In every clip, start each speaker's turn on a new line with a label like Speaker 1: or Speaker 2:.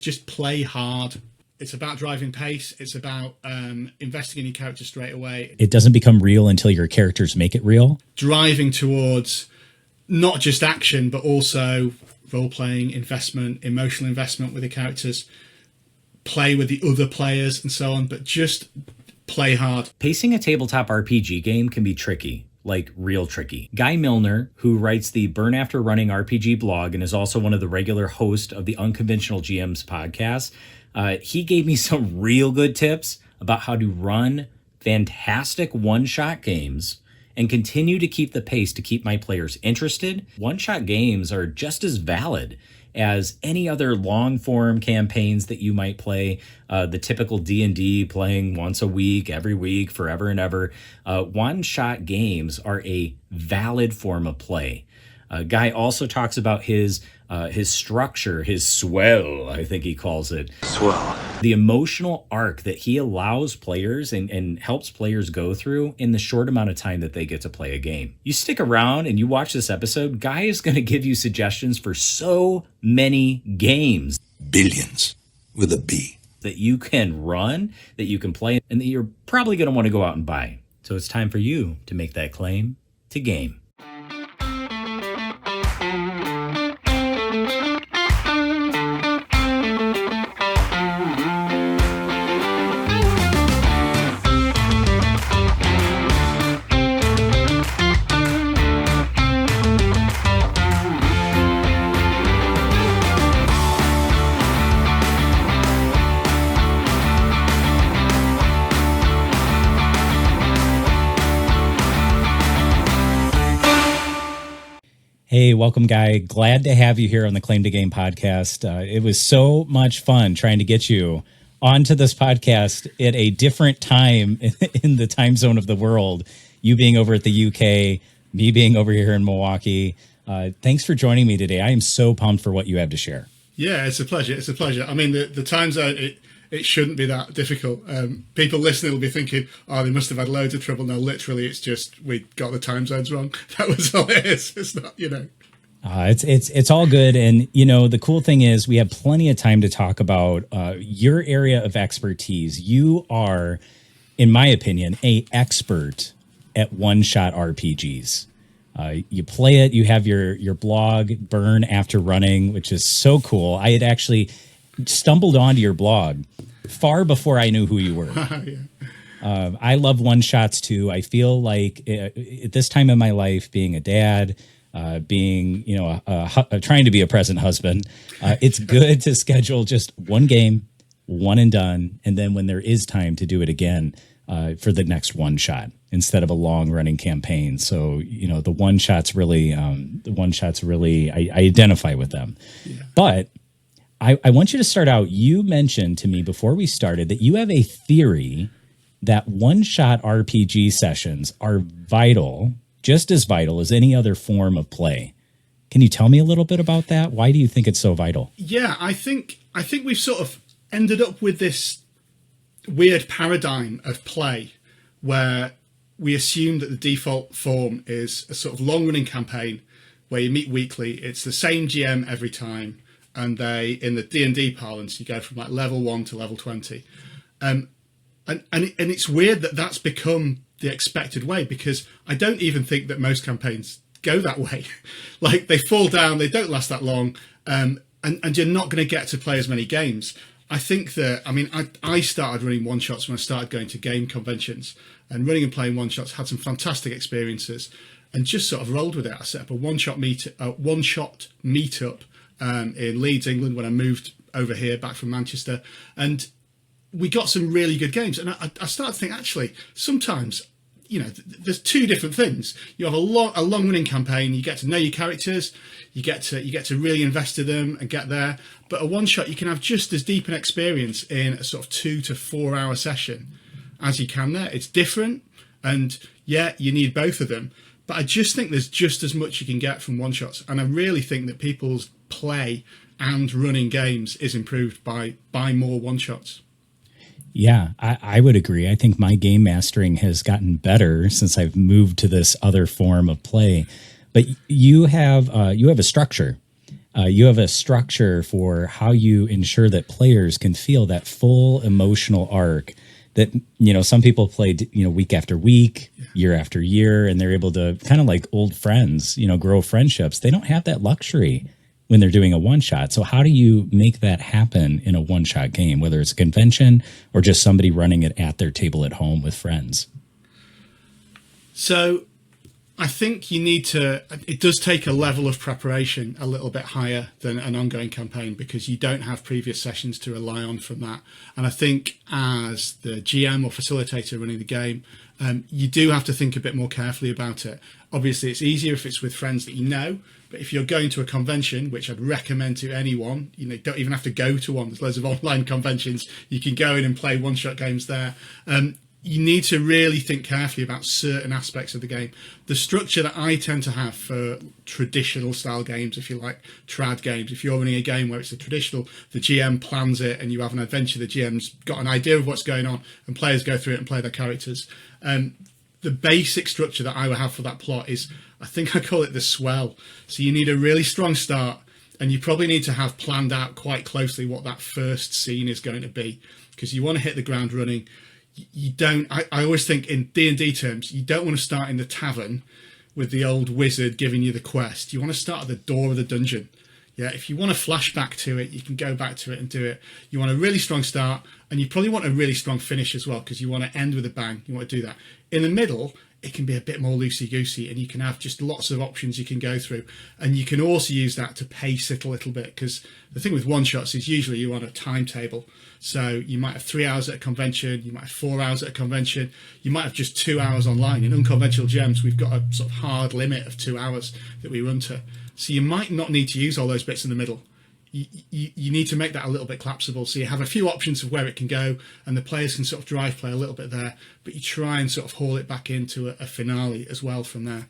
Speaker 1: just play hard. It's about driving pace. It's about investing in your character straight away.
Speaker 2: It doesn't become real until your characters make it real.
Speaker 1: Driving towards not just action, but also role-playing, investment, emotional investment with the characters, play with the other players and so on, but just play hard.
Speaker 3: Pacing a tabletop RPG game can be tricky, like real tricky. Guy Milner, who writes the Burn After Running RPG blog and is also one of the regular hosts of the Unconventional GMs podcast, he gave me some real good tips about how to run fantastic one-shot games and continue to keep the pace to keep my players interested. One-shot games are just as valid as any other long-form campaigns that you might play, the typical D&D playing once a week, every week, forever and ever. One-shot games are a valid form of play. Guy also talks about his structure, his swell, I think he calls it.
Speaker 4: Swell.
Speaker 3: The emotional arc that he allows players and helps players go through in the short amount of time that they get to play a game. You stick around and you watch this episode, Guy is going to give you suggestions for so many games.
Speaker 4: Billions with a B.
Speaker 3: That you can run, that you can play, and that you're probably going to want to go out and buy. So it's time for you to make that claim to game.
Speaker 2: Hey, welcome, Guy. Glad to have you here on the Claim to Game podcast. It was so much fun trying to get you onto this podcast at a different time in the time zone of the world. You being over at the UK, me being over here in Milwaukee. Thanks for joining me today. I am so pumped for what you have to share.
Speaker 1: Yeah, it's a pleasure. It's a pleasure. I mean, the time zone, it shouldn't be that difficult. People listening will be thinking, oh, they must have had loads of trouble. No, literally, it's just we got the time zones wrong. That was all it is. It's not,
Speaker 2: It's all good. And, the cool thing is we have plenty of time to talk about your area of expertise. You are, in my opinion, an expert at one-shot RPGs. You play it. You have your blog, Burn After Running, which is so cool. I had actually stumbled onto your blog far before I knew who you were.
Speaker 1: Yeah.
Speaker 2: I love one-shots too. I feel like at this time in my life, being a dad, being, trying to be a present husband, it's good to schedule just one game, one and done. And then when there is time to do it again, for the next one shot instead of a long running campaign. So, the one shots really, I identify with them. Yeah. But I want you to start out. You mentioned to me before we started that you have a theory that one-shot RPG sessions are vital, just as vital as any other form of play. Can you tell me a little bit about that? Why do you think it's so vital?
Speaker 1: Yeah, I think we've sort of ended up with this weird paradigm of play where we assume that the default form is a sort of long-running campaign where you meet weekly. It's the same GM every time. And they, in the D&D parlance, you go from like level 1 to level 20. And it's weird that that's become the expected way, because I don't even think that most campaigns go that way. Like, they fall down, they don't last that long, and you're not going to get to play as many games. I think that, I started running one-shots when I started going to game conventions, and running and playing one-shots, had some fantastic experiences, and just sort of rolled with it. I set up a one-shot meetup in Leeds, England, when I moved over here back from Manchester, and we got some really good games. And I started to think, actually, sometimes, there's two different things. You have a long running campaign, you get to know your characters, you get to really invest in them and get there. But a one shot, you can have just as deep an experience in a sort of 2 to 4 hour session as you can there. It's different, and yeah, you need both of them. But I just think there's just as much you can get from one shots, and I really think that people's play and running games is improved by more one shots.
Speaker 2: Yeah, I would agree. I think my game mastering has gotten better since I've moved to this other form of play. But you have a structure. You have a structure for how you ensure that players can feel that full emotional arc that, some people play, week after week, year after year, and they're able to kind of like old friends, grow friendships. They don't have that luxury when they're doing a one shot. So how do you make that happen in a one shot game, whether it's a convention or just somebody running it at their table at home with friends?
Speaker 1: So I think it does take a level of preparation a little bit higher than an ongoing campaign, because you don't have previous sessions to rely on from that. And I think as the GM or facilitator running the game, you do have to think a bit more carefully about it. Obviously, it's easier if it's with friends that you know, but if you're going to a convention, which I'd recommend to anyone, you don't even have to go to one. There's loads of online conventions. You can go in and play one-shot games there. You need to really think carefully about certain aspects of the game. The structure that I tend to have for traditional style games, if you like, trad games, if you're running a game where it's a traditional, the GM plans it and you have an adventure, the GM's got an idea of what's going on and players go through it and play their characters. The basic structure that I would have for that plot is, I think I call it the swell. So you need a really strong start, and you probably need to have planned out quite closely what that first scene is going to be, because you want to hit the ground running. I always think in D&D terms, you don't want to start in the tavern with the old wizard giving you the quest. You want to start at the door of the dungeon. Yeah, if you want to flash back to it, you can go back to it and do it. You want a really strong start, and you probably want a really strong finish as well, because you want to end with a bang. You want to do that. In the middle, it can be a bit more loosey-goosey, and you can have just lots of options you can go through. And you can also use that to pace it a little bit, because the thing with one-shots is usually you're on a timetable. So you might have 3 hours at a convention, you might have 4 hours at a convention, you might have just 2 hours online. In Unconventional GMs, we've got a sort of hard limit of 2 hours that we run to. So you might not need to use all those bits in the middle. You need to make that a little bit collapsible, so you have a few options of where it can go, and the players can sort of drive play a little bit there, but you try and sort of haul it back into a finale as well from there.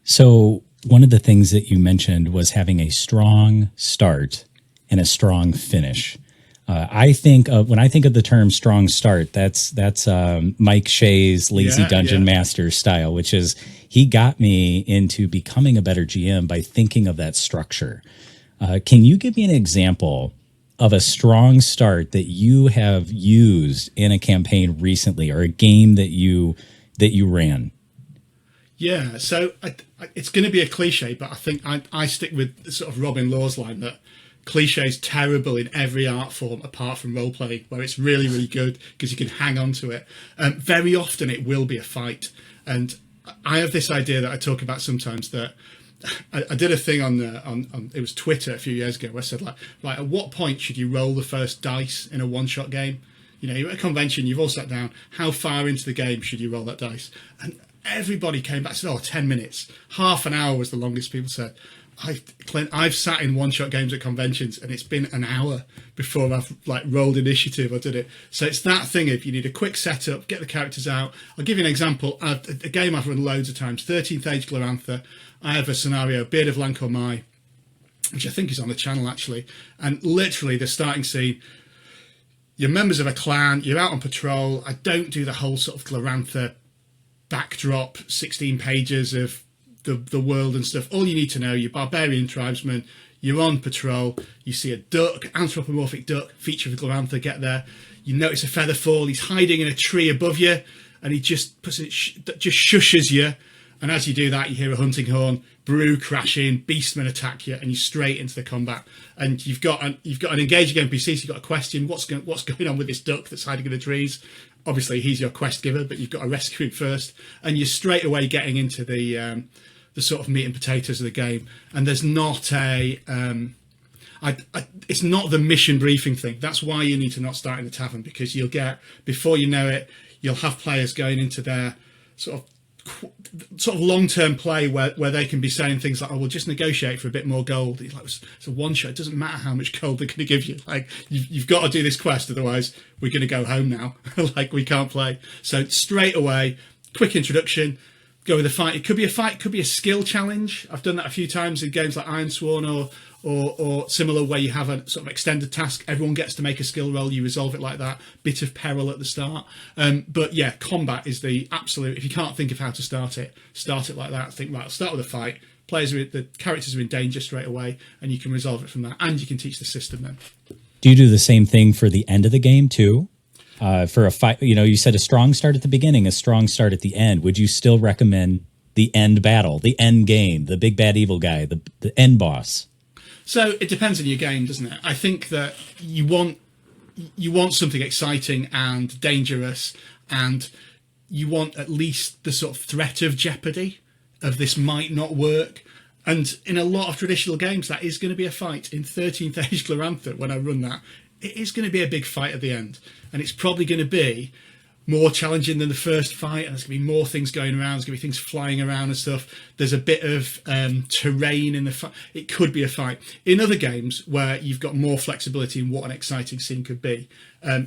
Speaker 2: So one of the things that you mentioned was having a strong start and a strong finish. I think when I think of the term strong start, that's Mike Shea's Lazy Dungeon Master style, which is he got me into becoming a better GM by thinking of that structure. Can you give me an example of a strong start that you have used in a campaign recently, or a game that you ran?
Speaker 1: Yeah, so it's going to be a cliche, but I think I stick with sort of Robin Law's line that cliche is terrible in every art form apart from role playing, where it's really, really good because you can hang on to it. Very often it will be a fight, and I have this idea that I talk about sometimes that I did a thing on it was Twitter a few years ago where I said, like, at what point should you roll the first dice in a one-shot game? You're at a convention, you've all sat down, how far into the game should you roll that dice? And everybody came back and said, 10 minutes. Half an hour was the longest people said. Clint, I've sat in one-shot games at conventions and it's been an hour before I've rolled initiative or did it. So it's that thing of you need a quick setup, get the characters out. I'll give you an example. A game I've run loads of times, 13th Age Glorantha. I have a scenario, Beard of Lancormai, which I think is on the channel actually. And literally the starting scene, you're members of a clan, you're out on patrol. I don't do the whole sort of Glorantha backdrop, 16 pages of the world and stuff. All you need to know, you're barbarian tribesmen, you're on patrol, you see a duck, anthropomorphic duck, feature of the Glorantha, get there, you notice a feather fall, he's hiding in a tree above you, and he just just shushes you, and as you do that, you hear a hunting horn, brew crashing, beastmen attack you, and you're straight into the combat. And you've got an engaging NPC, so you've got a question, what's going on with this duck that's hiding in the trees? Obviously, he's your quest giver, but you've got to rescue him first, and you're straight away getting into the sort of meat and potatoes of the game. And there's not it's not the mission briefing thing. That's why you need to not start in the tavern, because you'll get, before you know it, you'll have players going into their sort of long-term play where they can be saying things like, we'll just negotiate for a bit more gold. It's a one-shot. It doesn't matter how much gold they're going to give you. You've got to do this quest, otherwise we're going to go home now. We can't play. So straight away, quick introduction, go with a fight. It could be a fight, it could be a skill challenge. I've done that a few times in games like Ironsworn or similar, where you have a sort of extended task. Everyone gets to make a skill roll. You resolve it like that. Bit of peril at the start. But yeah, combat is the absolute. If you can't think of how to start it like that. Think, right, I'll start with a fight. the characters are in danger straight away, and you can resolve it from that, and you can teach the system then.
Speaker 2: Do you do the same thing for the end of the game too? For a fight, you said a strong start at the beginning, a strong start at the end. Would you still recommend the end battle, the end game, the big bad evil guy, the end boss?
Speaker 1: So it depends on your game, doesn't it? I think that you want something exciting and dangerous, and you want at least the sort of threat of jeopardy of this might not work. And in a lot of traditional games, that is going to be a fight. In 13th Age Glorantha, when I run that, it is going to be a big fight at the end. And it's probably going to be more challenging than the first fight, and there's going to be more things going around, there's going to be things flying around and stuff. There's a bit of terrain in the fight. It could be a fight. In other games where you've got more flexibility in what an exciting scene could be,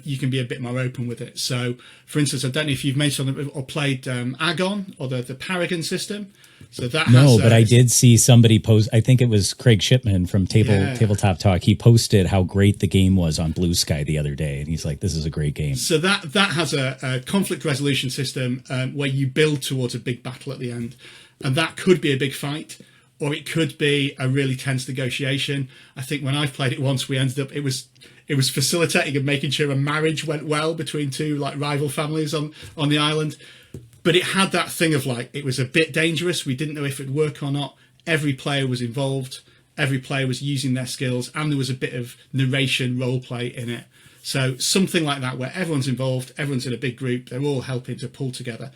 Speaker 1: you can be a bit more open with it. So, for instance, I don't know if you've mentioned or played Agon or the Paragon system. So that
Speaker 2: no, but I did see somebody post. I think it was Craig Shipman from Tabletop Talk. He posted how great the game was on Bluesky the other day, and he's like, "This is a great game."
Speaker 1: So that has a conflict resolution system where you build towards a big battle at the end, and that could be a big fight, or it could be a really tense negotiation. I think when I've played it once, we ended up it was facilitating and making sure a marriage went well between two like rival families on the island. But it had that thing of like, it was a bit dangerous. We didn't know if it'd work or not. Every player was involved. Every player was using their skills, and there was a bit of narration role play in it. So something like that, where everyone's involved, everyone's in a big group, they're all helping to pull together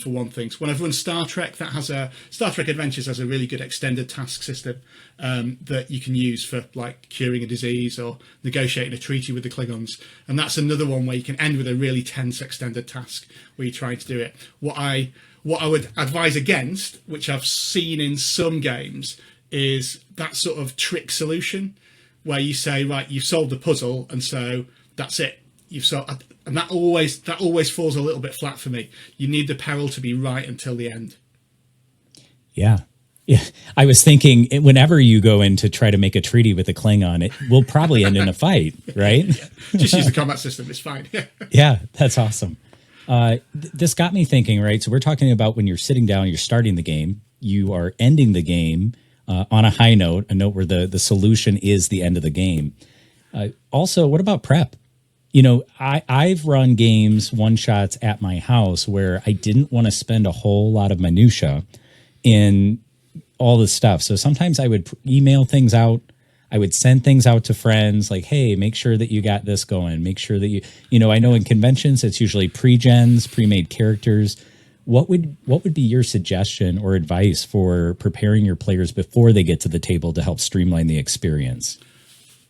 Speaker 1: for one thing. So when I've run Star Trek, Star Trek Adventures has a really good extended task system that you can use for like curing a disease or negotiating a treaty with the Klingons. And that's another one where you can end with a really tense extended task where you're trying to do it. What I would advise against, which I've seen in some games, is that sort of trick solution where you say, right, you've solved the puzzle, and so that's it. And that always falls a little bit flat for me. You need the peril to be right until the end.
Speaker 2: Yeah. I was thinking, whenever you go in to try to make a treaty with a Klingon, it will probably end in a fight, right?
Speaker 1: Yeah. Just use the combat system. It's fine.
Speaker 2: Yeah, that's awesome. This got me thinking, right? So we're talking about when you're sitting down, you're starting the game, you are ending the game on a high note, a note where the solution is the end of the game. Also, what about prep? I've run games, one-shots at my house where I didn't want to spend a whole lot of minutia in all this stuff. So sometimes I would email things out. I would send things out to friends like, hey, make sure that you got this going. Make sure that I know in conventions, it's usually pre-gens, pre-made characters. What would be your suggestion or advice for preparing your players before they get to the table to help streamline the experience?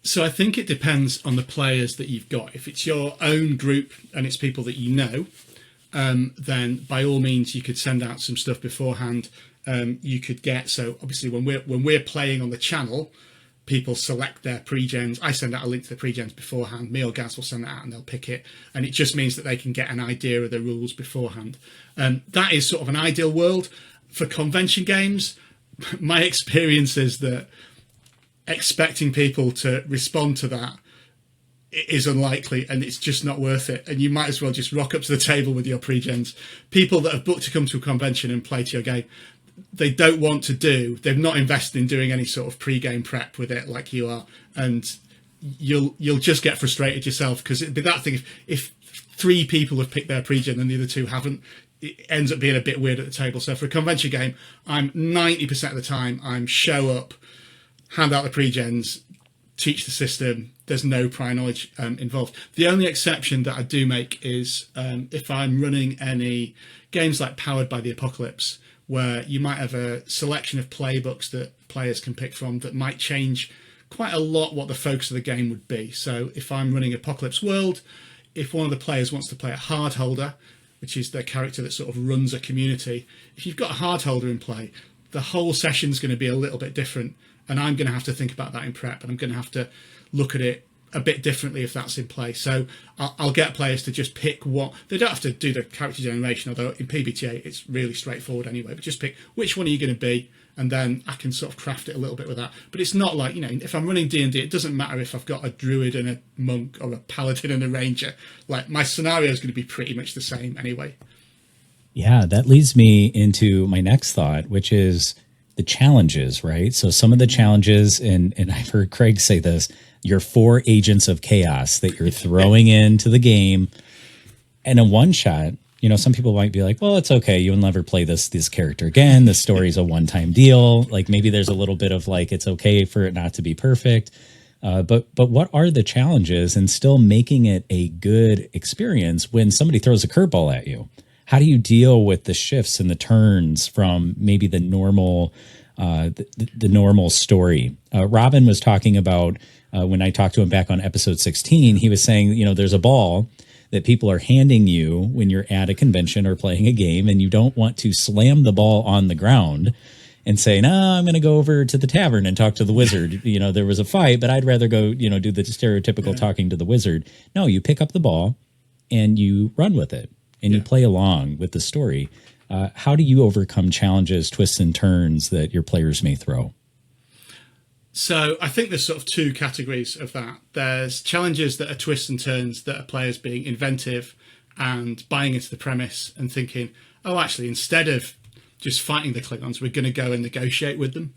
Speaker 1: So I think it depends on the players that you've got. If it's your own group and it's people that you know, then by all means you could send out some stuff beforehand. You could get, so obviously when we're playing on the channel, people select their pre-gens. I send out a link to the pre-gens beforehand. Me or Gaz will send that out and they'll pick it. And it just means that they can get an idea of the rules beforehand. That is sort of an ideal world. For convention games, my experience is that expecting people to respond to that is unlikely, and it's just not worth it. And you might as well just rock up to the table with your pre-gens. People that have booked to come to a convention and play to your game, they've not invested in doing any sort of pre-game prep with it like you are, and you'll just get frustrated yourself, because it'd be that thing if 3 people have picked their pre-gen and the other 2 haven't, it ends up being a bit weird at the table. So for a convention game, I'm 90% of the time I'm show up, hand out the pre-gens, teach the system. There's no prior knowledge involved. The only exception that I do make is if I'm running any games like Powered by the Apocalypse, where you might have a selection of playbooks that players can pick from that might change quite a lot what the focus of the game would be. So if I'm running Apocalypse World, if one of the players wants to play a hardholder, which is the character that sort of runs a community, if you've got a hardholder in play, the whole session's going to be a little bit different. And I'm going to have to think about that in prep, and I'm going to have to look at it a bit differently if that's in play. So I'll get players to just pick what, they don't have to do the character generation, although in PBTA it's really straightforward anyway, but just pick which one are you going to be, and then I can sort of craft it a little bit with that. But it's not like, if I'm running D&D, it doesn't matter if I've got a druid and a monk or a paladin and a ranger. Like, my scenario is going to be pretty much the same anyway.
Speaker 2: Yeah, that leads me into my next thought, which is, the challenges, right? So some of the challenges, and I've heard Craig say this, your 4 agents of chaos that you're throwing into the game. And a one shot, you know, some people might be like, well, it's okay. You'll never play this character again. The story's a one-time deal. Like maybe there's a little bit of like, it's okay for it not to be perfect. But what are the challenges in still making it a good experience when somebody throws a curveball at you? How do you deal with the shifts and the turns from maybe the normal the normal story? Robin was talking about when I talked to him back on episode 16, he was saying, you know, there's a ball that people are handing you when you're at a convention or playing a game, and you don't want to slam the ball on the ground and say, no, I'm going to go over to the tavern and talk to the wizard. You know, there was a fight, but I'd rather go, you know, do the stereotypical talking to the wizard. No, you pick up the ball and you run with it and you play along with the story. How do you overcome challenges, twists and turns that your players may throw?
Speaker 1: So I think there's sort of 2 categories of that. There's challenges that are twists and turns that are players being inventive and buying into the premise and thinking, oh, actually, instead of just fighting the Klingons, we're going to go and negotiate with them.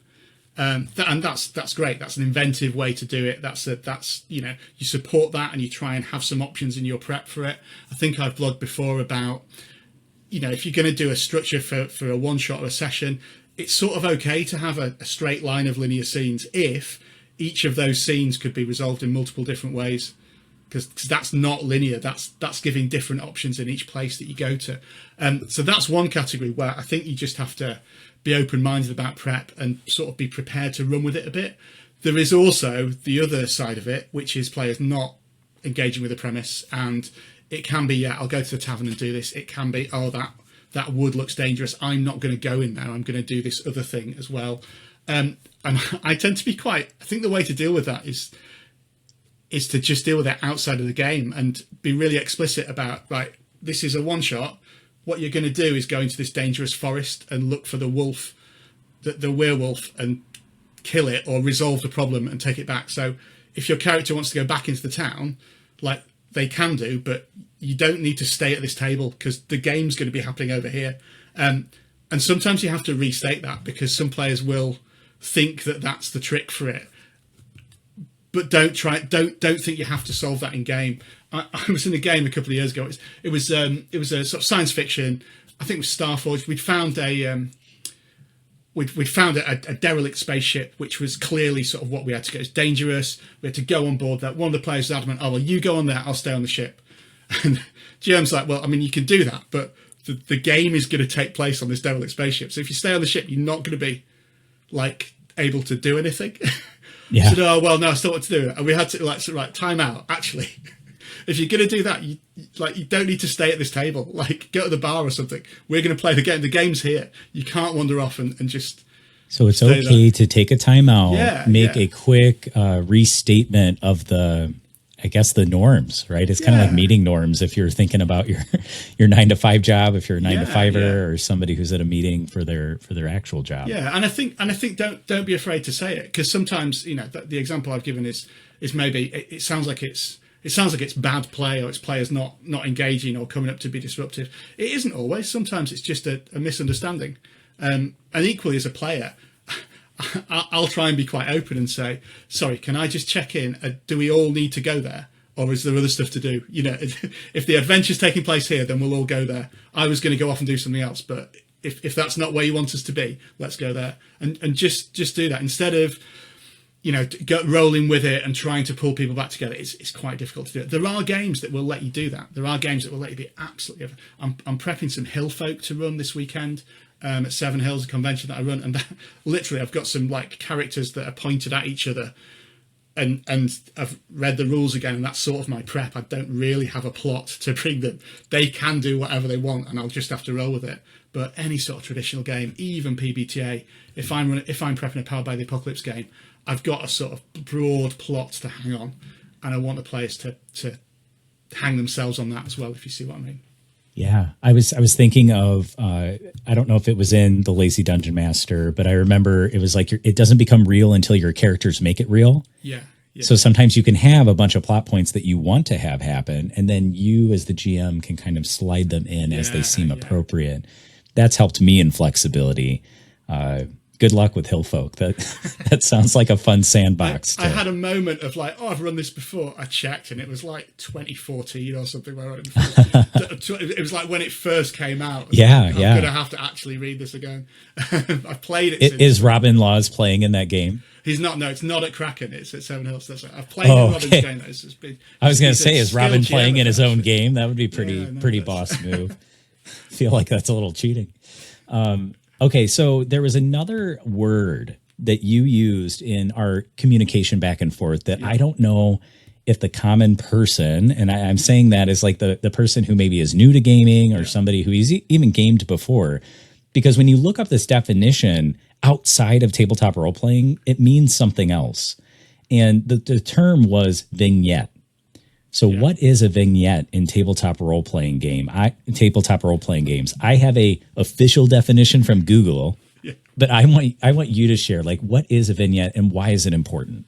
Speaker 1: And that's great. That's an inventive way to do it. That's you know, you support that and you try and have some options in your prep for it. I think I've blogged before about, you know, if you're going to do a structure for a one shot or a session, it's sort of okay to have a straight line of linear scenes if each of those scenes could be resolved in multiple different ways, because that's not linear. That's giving different options in each place that you go to. So that's one category where I think you just have to be open-minded about prep and sort of be prepared to run with it a bit. There is also the other side of it, which is players not engaging with the premise, and it can be, I'll go to the tavern and do this. It can be, that wood looks dangerous. I'm not going to go in there. I'm going to do this other thing as well. And I tend to be I think the way to deal with that is to just deal with it outside of the game and be really explicit about, right, this is a one shot. What you're going to do is go into this dangerous forest and look for the wolf, the werewolf, and kill it or resolve the problem and take it back. So if your character wants to go back into the town, like they can do, but you don't need to stay at this table because the game's going to be happening over here. And sometimes you have to restate that because some players will think that that's the trick for it. But don't think you have to solve that in game. I was in a game a couple of years ago. It was a sort of science fiction. I think it was Starforged. We'd found a derelict spaceship, which was clearly sort of what we had to go. It's dangerous. We had to go on board that. One of the players was adamant, oh, well, you go on there, I'll stay on the ship. And GM's like, well, I mean, you can do that, but the game is going to take place on this derelict spaceship. So if you stay on the ship, you're not going to be like able to do anything.
Speaker 2: Yeah.
Speaker 1: So, oh, well, no, I still want to do it. And we had to like time out. Actually, if you're going to do that, you don't need to stay at this table. Like, go to the bar or something. We're going to play the game. The game's here. You can't wander off and just.
Speaker 2: So it's okay to take a time out, make a quick restatement of the norms, right? It's kind of like meeting norms. If you're thinking about your 9-to-5 job, if you're a 9-to-5er or somebody who's at a meeting for their actual job. Yeah.
Speaker 1: And I think don't be afraid to say it, because sometimes, you know, the example I've given is maybe it sounds like it's bad play or it's players not engaging or coming up to be disruptive. It isn't always. Sometimes it's just a misunderstanding. And equally as a player, I'll try and be quite open and say, sorry, can I just check in? Do we all need to go there? Or is there other stuff to do? You know, if the adventure's taking place here, then we'll all go there. I was going to go off and do something else, but if that's not where you want us to be, let's go there. And just do that. Instead of, you know, rolling with it and trying to pull people back together, it's quite difficult to do it. There are games that will let you do that. There are games that will let you be absolutely... I'm prepping some Hill Folk to run this weekend. At Seven Hills, a convention that I run, and literally I've got some like characters that are pointed at each other, and I've read the rules again, and that's sort of my prep. I don't really have a plot to bring them. They can do whatever they want, and I'll just have to roll with it. But any sort of traditional game, even PBTA, if I'm prepping a Powered by the Apocalypse game, I've got a sort of broad plot to hang on, and I want the players to hang themselves on that as well, if you see what I mean.
Speaker 2: Yeah, I was thinking of, I don't know if it was in The Lazy Dungeon Master, but I remember it was like it doesn't become real until your characters make it real.
Speaker 1: Yeah.
Speaker 2: So sometimes you can have a bunch of plot points that you want to have happen, and then you as the GM can kind of slide them in as they seem appropriate. That's helped me in flexibility. Good luck with hill folk. That sounds like a fun sandbox.
Speaker 1: I had a moment of like, oh, I've run this before. I checked, and it was like 2014 or something. It was like when it first came out. I'm going to have to actually read this again. I've played it.
Speaker 2: Is Robin Laws playing in that game?
Speaker 1: He's not. No, it's not at Kraken. It's at Seven Hills. That's right. I've played in Robin's game.
Speaker 2: I was going to say, is Robin playing in his own game? That would be pretty boss move. Feel like that's a little cheating. Okay, so there was another word that you used in our communication back and forth that I don't know if the common person, and I'm saying that as like the person who maybe is new to gaming or somebody who has even gamed before, because when you look up this definition outside of tabletop role-playing, it means something else. And the term was vignette. So what is a vignette in tabletop role-playing games? I have a official definition from Google, but I want you to share, like, what is a vignette and why is it important?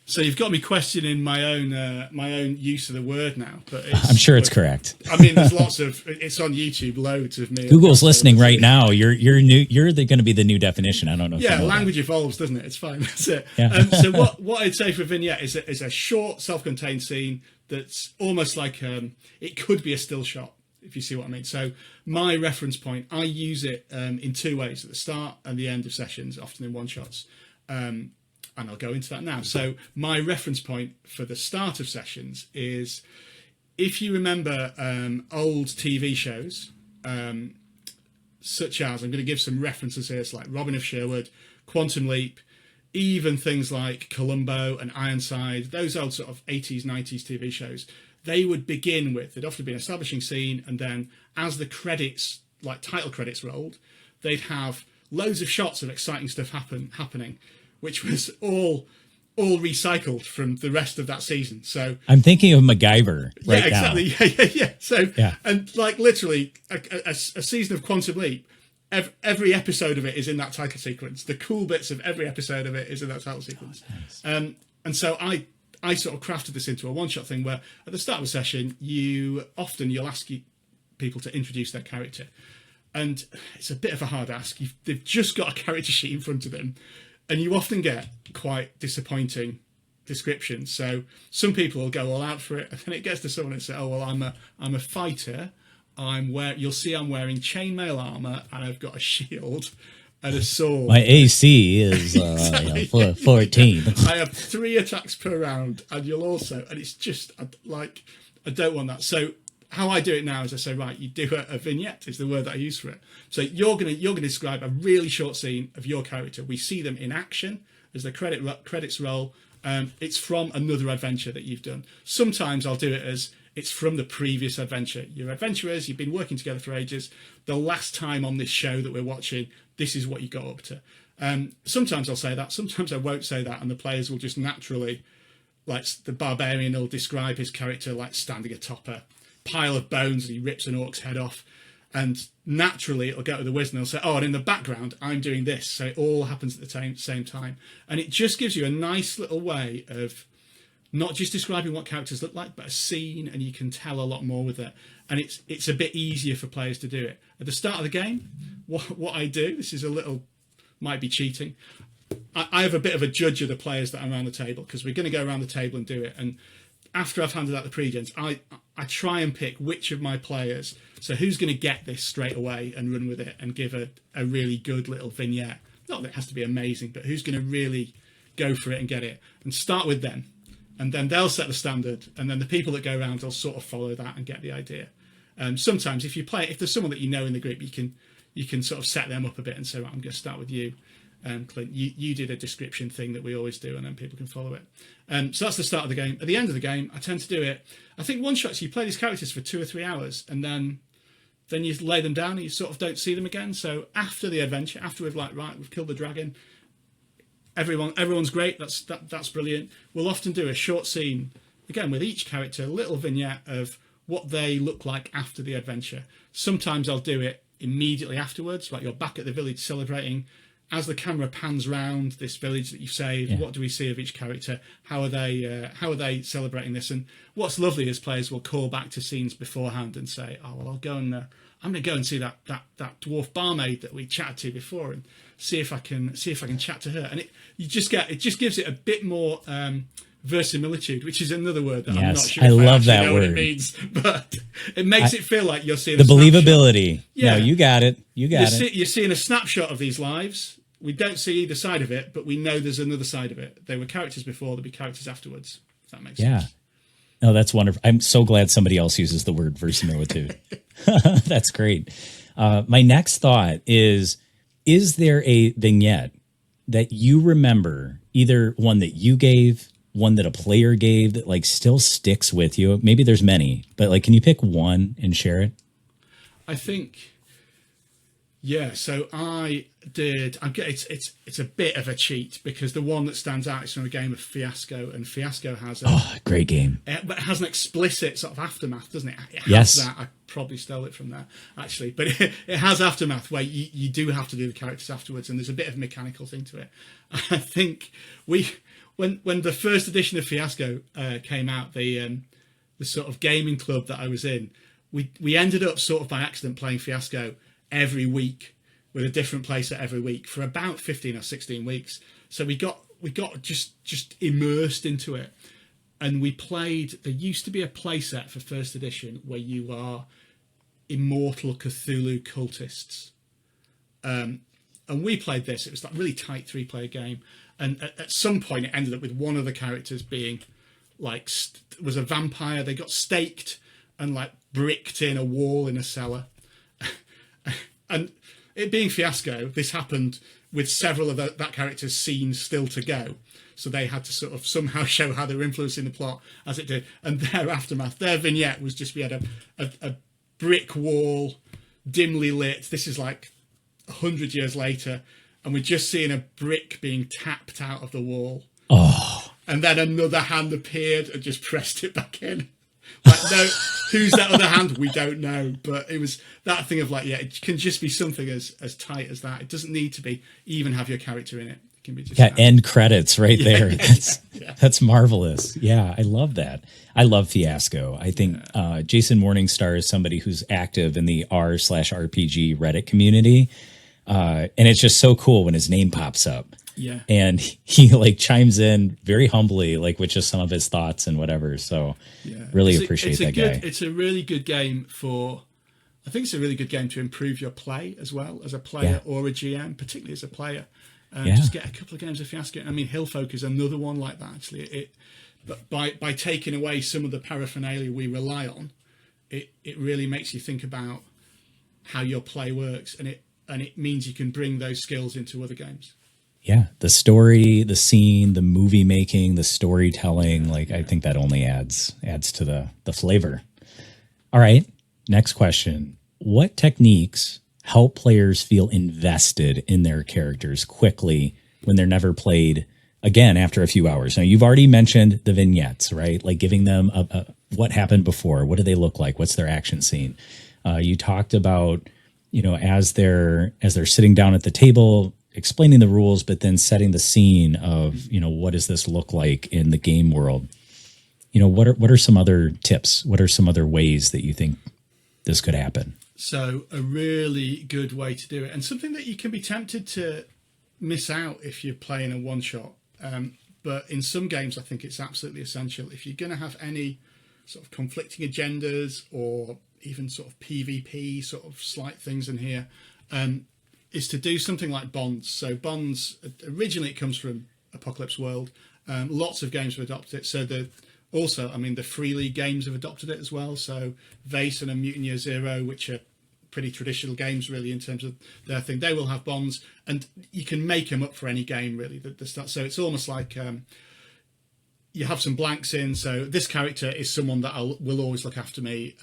Speaker 1: So you've got me questioning my own use of the word now, but
Speaker 2: I'm sure it's correct.
Speaker 1: I mean, there's it's on YouTube, loads of me.
Speaker 2: Google's listening right now. You're new. You're going to be the new definition. I don't know.
Speaker 1: Yeah, language evolves, doesn't it? It's fine. That's it.
Speaker 2: Yeah.
Speaker 1: So what I'd say for a vignette is a short, self-contained scene that's almost like it could be a still shot, if you see what I mean. So my reference point, I use it in two ways: at the start and the end of sessions, often in one shots. And I'll go into that now. So my reference point for the start of sessions is, if you remember old TV shows, such as, I'm going to give some references here, it's like Robin of Sherwood, Quantum Leap, even things like Columbo and Ironside, those old sort of 80s, 90s TV shows, they would begin with, there'd often be an establishing scene, and then as the credits, like title credits rolled, they'd have loads of shots of exciting stuff happening, which was all recycled from the rest of that season. So
Speaker 2: I'm thinking of MacGyver right
Speaker 1: exactly.
Speaker 2: now.
Speaker 1: Yeah. So and like literally a season of Quantum Leap, every episode of it is in that title sequence. The cool bits of every episode of it is in that title sequence. Oh, nice. And so I sort of crafted this into a one-shot thing where at the start of a session, you'll ask people to introduce their character. And it's a bit of a hard ask. They've just got a character sheet in front of them. And you often get quite disappointing descriptions. So some people will go all out for it, and then it gets to someone and say, "Oh well, I'm a fighter. You'll see I'm wearing chainmail armor, and I've got a shield and a sword.
Speaker 2: My AC is 14.
Speaker 1: I have 3 attacks per round, and it's just like I don't want that." So how I do it now is I say, right, you do a vignette is the word that I use for it. So you're gonna describe a really short scene of your character. We see them in action as the credits roll. It's from another adventure that you've done. Sometimes I'll do it as it's from the previous adventure. You're adventurers, you've been working together for ages. The last time on this show that we're watching, this is what you got up to. Sometimes I'll say that, sometimes I won't say that, and the players will just naturally, like the barbarian will describe his character like standing atop a pile of bones and he rips an orc's head off, and naturally it'll go to the wizard and they'll say, oh, and in the background I'm doing this, so it all happens at the same time, and it just gives you a nice little way of not just describing what characters look like, but a scene, and you can tell a lot more with it, and it's a bit easier for players to do it at the start of the game. What I do, this is might be cheating, I have a bit of a judge of the players that are around the table, because we're going to go around the table and do it, and after I've handed out the pre-gens, I try and pick which of my players, so who's going to get this straight away and run with it and give a really good little vignette. Not that it has to be amazing, but who's going to really go for it and get it, and start with them. And then they'll set the standard, and then the people that go around will sort of follow that and get the idea. Sometimes if there's someone that you know in the group, you can sort of set them up a bit and say, right, I'm going to start with you. Clint, you did a description thing that we always do, and then people can follow it. So that's the start of the game. At the end of the game, I tend to do it. I think one shots, you play these characters for 2 or 3 hours, and then you lay them down and you sort of don't see them again. So after the adventure, after we've killed the dragon, everyone's great. That's brilliant. We'll often do a short scene again with each character, a little vignette of what they look like after the adventure. Sometimes I'll do it immediately afterwards, like you're back at the village celebrating, as the camera pans round this village that you've saved, what do we see of each character? How are they celebrating this? And what's lovely is players will call back to scenes beforehand and say, "Oh well, I'll go and I'm going to go and see that dwarf barmaid that we chatted to before, and see if I can chat to her." And it just gives it a bit more verisimilitude, which is another word that I'm not sure if I
Speaker 2: love
Speaker 1: actually
Speaker 2: that
Speaker 1: know
Speaker 2: word.
Speaker 1: what it means, but it makes it feel like you're seeing
Speaker 2: The
Speaker 1: a snapshot.
Speaker 2: believability.
Speaker 1: Yeah.
Speaker 2: No, you got it.
Speaker 1: You're seeing a snapshot of these lives. We don't see either side of it, but we know there's another side of it. They were characters before, there'll be characters afterwards. If that makes sense.
Speaker 2: No, that's wonderful. I'm so glad somebody else uses the word verisimilitude. That's great. My next thought is there a vignette that you remember, either one that you gave, one that a player gave, that like still sticks with you? Maybe there's many, but like, can you pick one and share it?
Speaker 1: I think, yeah. So I did. It's a bit of a cheat, because the one that stands out is from a game of Fiasco, and Fiasco has
Speaker 2: Great game.
Speaker 1: but it has an explicit sort of aftermath, doesn't it? It has
Speaker 2: Yes.
Speaker 1: that. I probably stole it from there, actually, but it has aftermath where you do have to do the characters afterwards, and there's a bit of a mechanical thing to it. I think when the first edition of Fiasco came out, the sort of gaming club that I was in, we ended up sort of by accident playing Fiasco every week with a different playset every week for about 15 or 16 weeks. So we got just immersed into it. And we played, there used to be a playset for first edition where you are immortal Cthulhu cultists. And we played this. It was like a really tight 3-player game. And at some point it ended up with one of the characters being like, was a vampire. They got staked and like bricked in a wall in a cellar. And it being Fiasco, this happened with several of that character's scenes still to go. So they had to sort of somehow show how they were influencing the plot as it did. And their aftermath, their vignette was just, we had a brick wall, dimly lit. This is like 100 years later. And we're just seeing a brick being tapped out of the wall.
Speaker 2: Oh.
Speaker 1: And then another hand appeared and just pressed it back in. Like, no, who's that other hand? We don't know. But it was that thing of like, yeah, it can just be something as tight as that. It doesn't need to be even have your character in it. It can be just
Speaker 2: end credits right there. That's marvelous. Yeah, I love that. I love Fiasco. I think Jason Morningstar is somebody who's active in the r/RPG Reddit community. And it's just so cool when his name pops up.
Speaker 1: Yeah.
Speaker 2: And he like chimes in very humbly, like with just some of his thoughts and whatever. So really appreciate that guy.
Speaker 1: It's a really good game I think it's a really good game to improve your play as well, as a player or a GM, particularly as a player. Just get a couple of games of Fiasco. I mean, Hillfolk is another one like that, actually. But by taking away some of the paraphernalia we rely on, it really makes you think about how your play works, and it means you can bring those skills into other games.
Speaker 2: Yeah, the story, the scene, the movie making, the storytelling, I think that only adds to the flavor. All right, next question. What techniques help players feel invested in their characters quickly when they're never played again after a few hours? Now, you've already mentioned the vignettes, right? Like giving them what happened before, what do they look like, what's their action scene? You talked about, as they're sitting down at the table, explaining the rules, but then setting the scene of, what does this look like in the game world? What are some other tips? What are some other ways that you think this could happen?
Speaker 1: So a really good way to do it, and something that you can be tempted to miss out if you're playing a one-shot. But in some games, I think it's absolutely essential. If you're going to have any sort of conflicting agendas or even sort of PvP sort of slight things in here, is to do something like bonds. So bonds, originally it comes from Apocalypse World. Lots of games have adopted it. So the Free League games have adopted it as well. So Vase and a Mutant Year Zero, which are pretty traditional games really in terms of their thing, they will have bonds, and you can make them up for any game really. So it's almost like you have some blanks in. So this character is someone that will always look after me.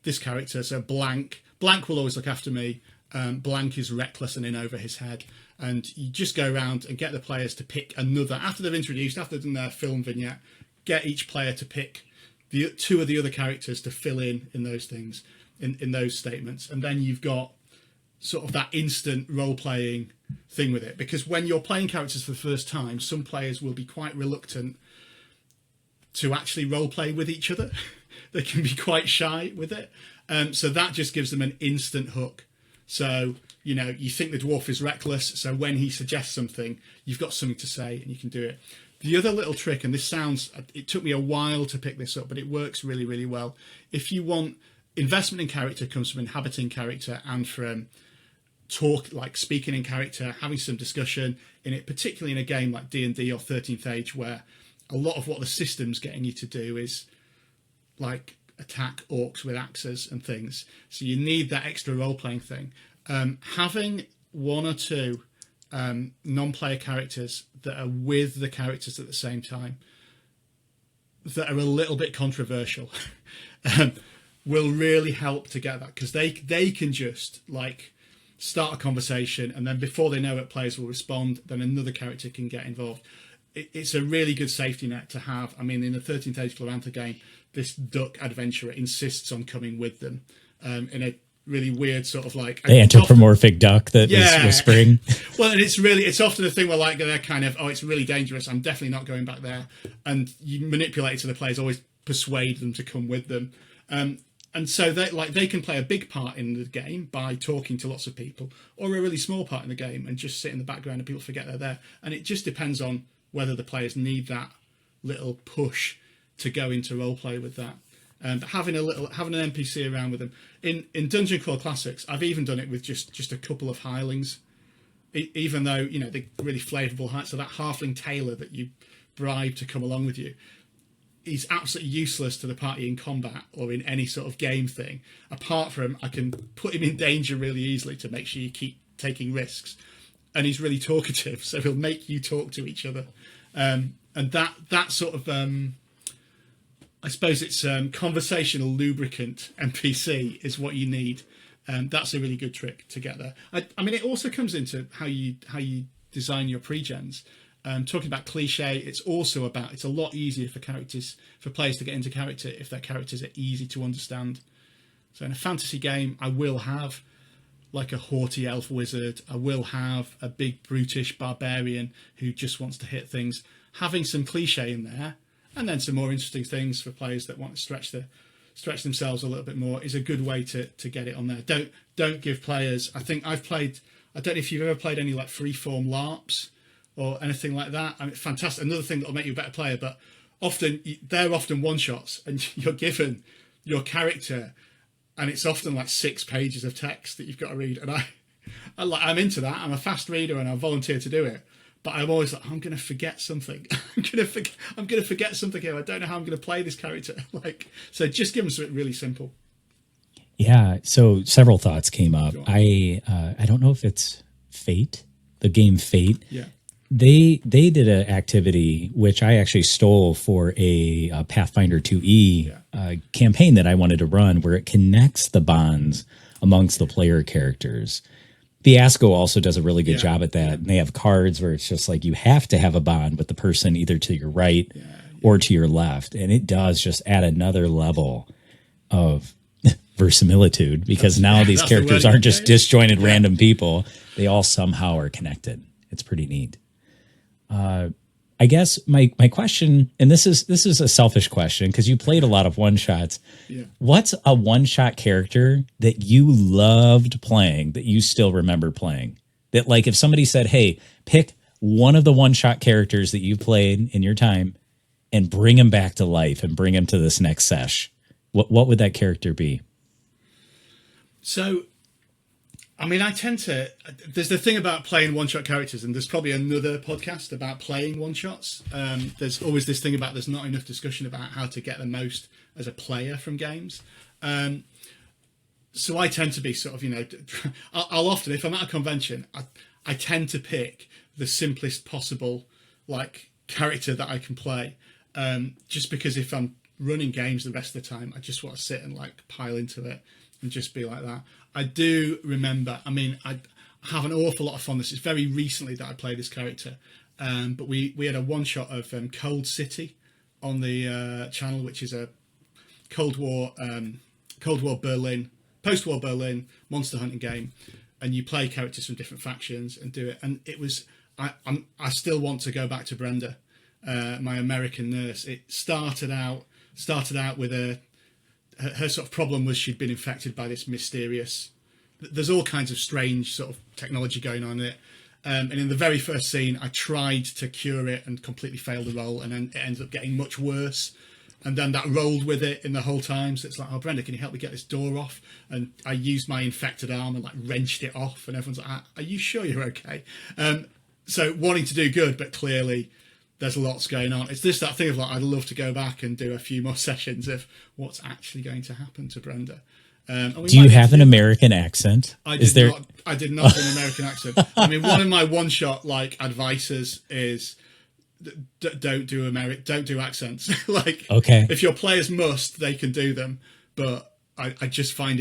Speaker 1: This character, so blank will always look after me. Blank is reckless and in over his head. And you just go around and get the players to pick another, after they've done their film vignette, get each player to pick the two of the other characters to fill in those things, in those statements. And then you've got sort of that instant role-playing thing with it, because when you're playing characters for the first time, some players will be quite reluctant to actually role-play with each other. They can be quite shy with it. So that just gives them an instant hook. So, you know, you think the dwarf is reckless, so when he suggests something, you've got something to say and you can do it. The other little trick, and this sounds, it took me a while to pick this up, but it works really, really well. If you want, investment in character comes from inhabiting character and from talk, like speaking in character, having some discussion in it, particularly in a game like D&D or 13th Age, where a lot of what the system's getting you to do is like attack orcs with axes and things. So you need that extra role-playing thing. Having one or two non-player characters that are with the characters at the same time, that are a little bit controversial, will really help to get that, because they can just like start a conversation, and then before they know it, players will respond, then another character can get involved. It's a really good safety net to have. I mean, in the 13th Age Glorantha game, this duck adventurer insists on coming with them in a really weird sort of like...
Speaker 2: The anthropomorphic duck that was whispering.
Speaker 1: Well, and it's often a thing where like they're kind of, oh, it's really dangerous, I'm definitely not going back there. And you manipulate it so the players always persuade them to come with them. And so they can play a big part in the game by talking to lots of people, or a really small part in the game and just sit in the background and people forget they're there. And it just depends on whether the players need that little push to go into roleplay with that. But having an NPC around with them in Dungeon Crawl Classics, I've even done it with just a couple of hirelings, even though, you know, they're really flavourable. So that halfling tailor that you bribe to come along with you, he's absolutely useless to the party in combat or in any sort of game thing. Apart from, I can put him in danger really easily to make sure you keep taking risks, and he's really talkative, so he'll make you talk to each other. And that sort of I suppose it's conversational lubricant NPC is what you need. That's a really good trick to get there. I mean, it also comes into how you design your pre-gens. Talking about cliche, it's also about, it's a lot easier for players to get into character if their characters are easy to understand. So in a fantasy game, I will have like a haughty elf wizard. I will have a big brutish barbarian who just wants to hit things. Having some cliche in there, and then some more interesting things for players that want to stretch themselves a little bit more, is a good way to get it on there. Don't give players. I don't know if you've ever played any like freeform LARPs or anything like that. I mean, fantastic. Another thing that'll make you a better player, but they're often one shots, and you're given your character, and it's often like 6 pages of text that you've got to read. And I'm into that. I'm a fast reader, and I volunteer to do it. But I'm always like, I'm going to forget something. I'm going to forget something here. I don't know how I'm going to play this character. So just give them something really simple.
Speaker 2: Yeah. So several thoughts came up. I don't know if it's Fate, the game Fate.
Speaker 1: Yeah.
Speaker 2: They did an activity which I actually stole for a Pathfinder 2E campaign that I wanted to run, where it connects the bonds amongst the player characters. Fiasco also does a really good job at that. And they have cards where it's just like you have to have a bond with the person either to your right or to your left. And it does just add another level of verisimilitude, because now these characters aren't just disjointed random people. They all somehow are connected. It's pretty neat. I guess my question, and this is a selfish question because you played a lot of one-shots. Yeah. What's a one-shot character that you loved playing that you still remember playing? That, like, if somebody said, hey, pick one of the one-shot characters that you played in your time and bring him back to life and bring him to this next sesh, what would that character be?
Speaker 1: So, I mean, there's the thing about playing one-shot characters, and there's probably another podcast about playing one-shots. There's always this thing about there's not enough discussion about how to get the most as a player from games. So I tend to be sort of, you know, I'll often, if I'm at a convention, I tend to pick the simplest possible, like, character that I can play. Just because if I'm running games the rest of the time, I just want to sit and, like, pile into it and just be like that. I do remember, I mean, I have an awful lot of fun. This is very recently that I played this character. But we had a one-shot of Cold City on the channel, which is a Cold War Berlin, post-war Berlin monster hunting game. and you play characters from different factions and do it. And it was, I still want to go back to Brenda, my American nurse. It started out with her sort of problem was she'd been infected by this mysterious, there's all kinds of strange sort of technology going on in it. And in the very first scene, I tried to cure it and completely failed the roll, and then it ended up getting much worse. And then that rolled with it in the whole time. So it's like, oh, Brenda, can you help me get this door off? And I used my infected arm and like wrenched it off. And everyone's like, are you sure you're okay? So wanting to do good, but clearly there's lots going on. It's just that thing of like, I'd love to go back and do a few more sessions of what's actually going to happen to Brenda.
Speaker 2: Do you have an American accent?
Speaker 1: I did not do an American accent. I mean, one of my one-shot like advices is don't do accents. Like,
Speaker 2: okay,
Speaker 1: if your players must, they can do them. But I just find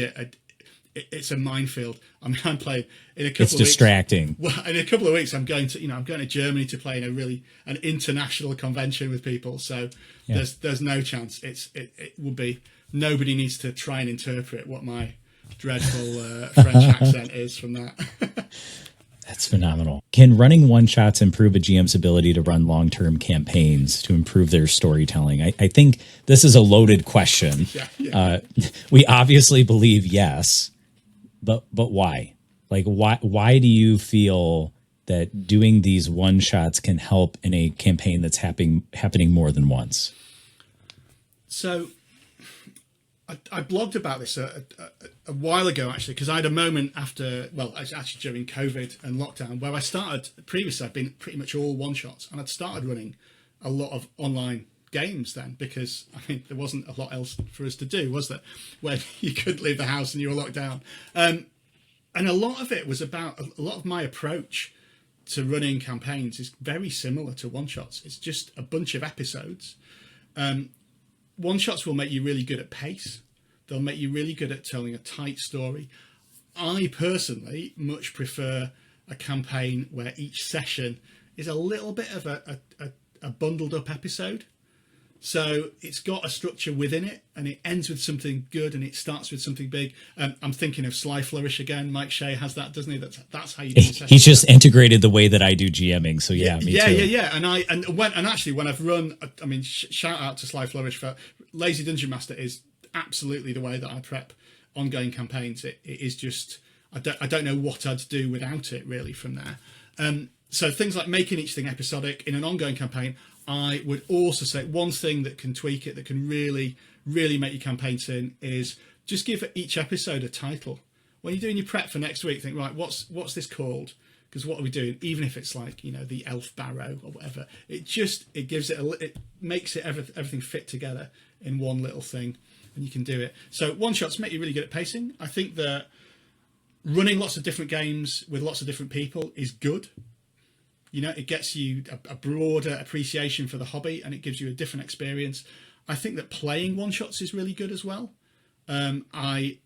Speaker 1: it's a minefield. I mean, I'm playing in a couple of weeks. It's distracting. Well, in a couple of weeks, I'm going to Germany to play in an international convention with people. So there's no chance. It will be. Nobody needs to try and interpret what my dreadful French accent is from that.
Speaker 2: That's phenomenal. Can running one-shots improve a GM's ability to run long-term campaigns to improve their storytelling? I think this is a loaded question. Yeah. We obviously believe yes, but why? Like, why do you feel that doing these one-shots can help in a campaign that's happening more than once?
Speaker 1: So I blogged about this a while ago, actually, because I had a moment actually during COVID and lockdown, where I started, previously I'd been pretty much all one-shots, and I'd started running a lot of online games then, because, I mean, there wasn't a lot else for us to do, was there, when you couldn't leave the house and you were locked down. And a lot of it was about, a lot of my approach to running campaigns is very similar to one-shots. It's just a bunch of episodes. One-shots will make you really good at pace. They'll make you really good at telling a tight story. I personally much prefer a campaign where each session is a little bit of a bundled up episode. So it's got a structure within it, and it ends with something good and it starts with something big. I'm thinking of Sly Flourish again. Mike Shea has that, doesn't he? That's how you do it.
Speaker 2: He's just integrated the way that I do GMing. So me too.
Speaker 1: Yeah. And actually, when I've run, I mean, shout out to Sly Flourish for Lazy Dungeon Master is absolutely the way that I prep ongoing campaigns. It is just, I don't know what I'd do without it really from there. So things like making each thing episodic in an ongoing campaign. I would also say one thing that can tweak it, that can really, really make your campaign sing, is just give each episode a title. When you're doing your prep for next week, think, right, what's this called? Because what are we doing? Even if it's like, the Elf Barrow or whatever, it gives it makes it everything fit together in one little thing, and you can do it. So one-shots make you really good at pacing. I think that running lots of different games with lots of different people is good. It gets you a broader appreciation for the hobby, and it gives you a different experience. I think that playing one-shots is really good as well. I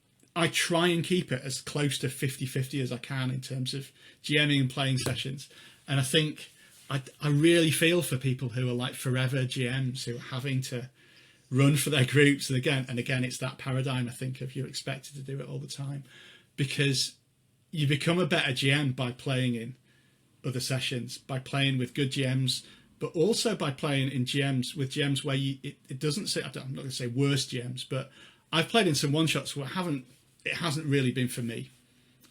Speaker 1: try and keep it as close to 50-50 as I can in terms of GMing and playing sessions. And I think I really feel for people who are like forever GMs, who are having to run for their groups. And again, it's that paradigm, I think, of you're expected to do it all the time, because you become a better GM by playing in other sessions, by playing with good GMs, but also by playing in with GMs where it doesn't say, I'm not going to say worse GMs, but I've played in some one-shots where it hasn't really been for me.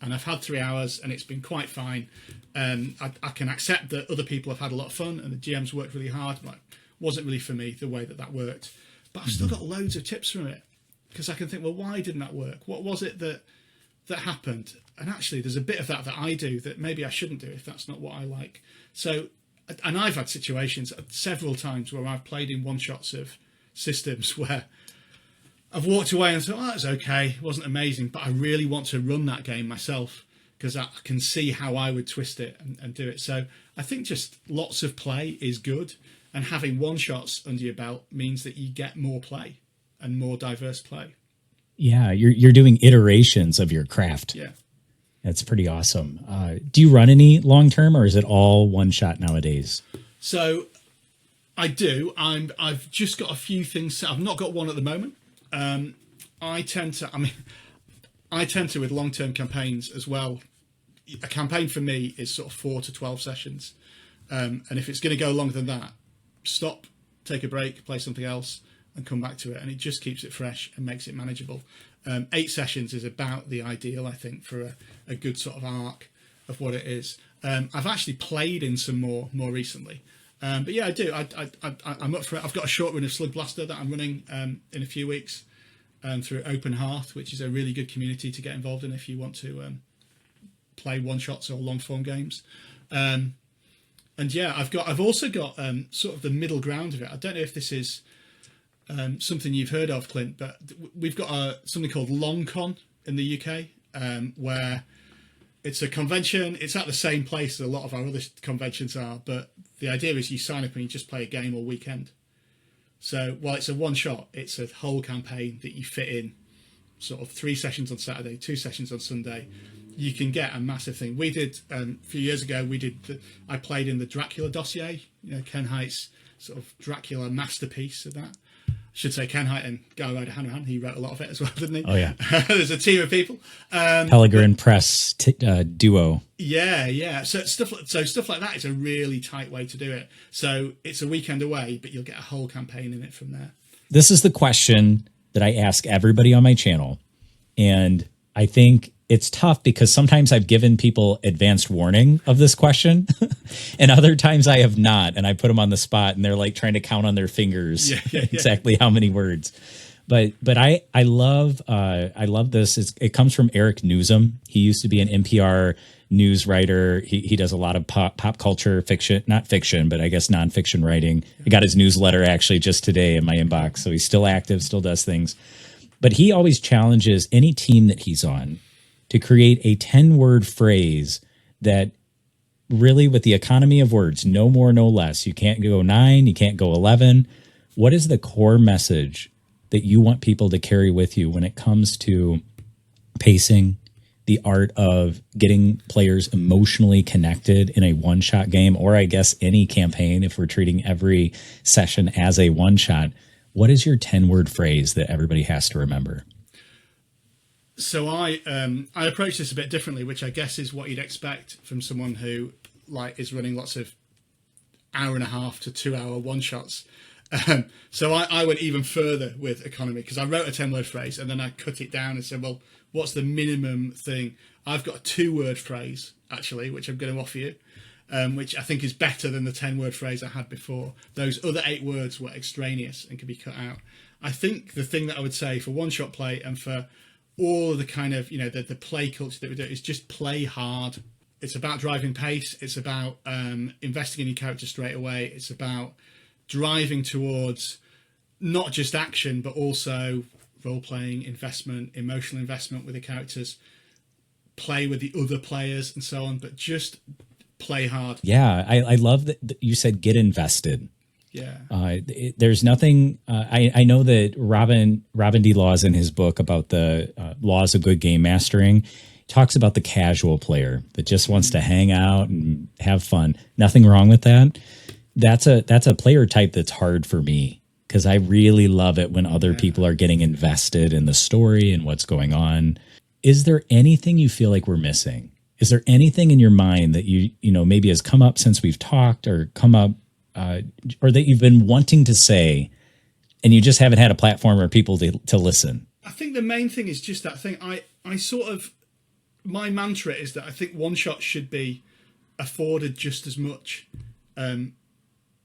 Speaker 1: And I've had 3 hours and it's been quite fine. I can accept that other people have had a lot of fun and the GMs worked really hard, but it wasn't really for me the way that worked. But I've still got loads of tips from it, because I can think, well, why didn't that work? What was it that happened? And actually, there's a bit of that I do that maybe I shouldn't do if that's not what I like. So, and I've had situations several times where I've played in one-shots of systems where I've walked away and thought, oh, that's okay, it wasn't amazing, but I really want to run that game myself because I can see how I would twist it and do it. So I think just lots of play is good, and having one-shots under your belt means that you get more play and more diverse play.
Speaker 2: Yeah, you're doing iterations of your craft.
Speaker 1: Yeah.
Speaker 2: That's pretty awesome. Do you run any long-term, or is it all one-shot nowadays?
Speaker 1: So I do. I've just got a few things. I've not got one at the moment. I tend to with long-term campaigns as well, a campaign for me is sort of 4 to 12 sessions. And if it's going to go longer than that, stop, take a break, play something else, and come back to it. And it just keeps it fresh and makes it manageable. 8 sessions is about the ideal, I think, for a good sort of arc of what it is. I've actually played in some more recently. But yeah, I do. I'm up for it. I've got a short run of Slug Blaster that I'm running in a few weeks through Open Hearth, which is a really good community to get involved in if you want to play one-shots or long-form games. And yeah, I've also got sort of the middle ground of it. I don't know if this is something you've heard of, Clint, but we've got something called LongCon in the UK, where it's a convention. It's at the same place that a lot of our other conventions are, but the idea is you sign up and you just play a game all weekend. So while it's a one-shot, it's a whole campaign that you fit in sort of 3 sessions on Saturday, 2 sessions on Sunday. You can get a massive thing. We did a few years ago. I played in the Dracula dossier. Ken Haight's sort of Dracula masterpiece of that. I should say Ken Haight and Guy Milner. He wrote a lot of it as well, didn't he?
Speaker 2: Oh yeah.
Speaker 1: There's a team of people.
Speaker 2: Pellegrin Press duo.
Speaker 1: Yeah. So stuff like that is a really tight way to do it. So it's a weekend away, but you'll get a whole campaign in it from there.
Speaker 2: This is the question that I ask everybody on my channel, and I think it's tough because sometimes I've given people advanced warning of this question and other times I have not. And I put them on the spot and they're like trying to count on their fingers exactly how many words. But I love this. It comes from Eric Newsom. He used to be an NPR news writer. He does a lot of pop culture fiction, not fiction, but I guess nonfiction writing. I got his newsletter actually just today in my inbox. So he's still active, still does things. But he always challenges any team that he's on to create a 10-word phrase that really, with the economy of words, no more, no less. You can't go 9, you can't go 11. What is the core message that you want people to carry with you when it comes to pacing, the art of getting players emotionally connected in a one-shot game, or I guess any campaign if we're treating every session as a one-shot? What is your 10-word phrase that everybody has to remember?
Speaker 1: So I approach this a bit differently, which I guess is what you'd expect from someone who is running lots of 1.5 to 2 hour one shots. So I went even further with economy because I wrote a 10-word phrase and then I cut it down and said, well, what's the minimum thing? I've got a 2-word phrase actually, which I'm going to offer you, which I think is better than the 10-word phrase I had before. Those other 8 words were extraneous and could be cut out. I think the thing that I would say for one-shot play and for all of the kind of, the play culture that we do is just play hard. It's about driving pace. It's about investing in your character straight away. It's about driving towards not just action, but also role-playing, investment, emotional investment with the characters, play with the other players and so on, but just play hard.
Speaker 2: Yeah, I love that you said get invested.
Speaker 1: Yeah.
Speaker 2: There's nothing. I know that Robin D. Laws in his book about the laws of good game mastering talks about the casual player that just wants to hang out and have fun. Nothing wrong with that. That's a player type that's hard for me because I really love it when other people are getting invested in the story and what's going on. Is there anything you feel like we're missing? Is there anything in your mind that you maybe has come up since we've talked or come up? Or that you've been wanting to say and you just haven't had a platform or people to listen?
Speaker 1: I think the main thing is just that thing. I sort of, my mantra is that I think one shot should be afforded just as much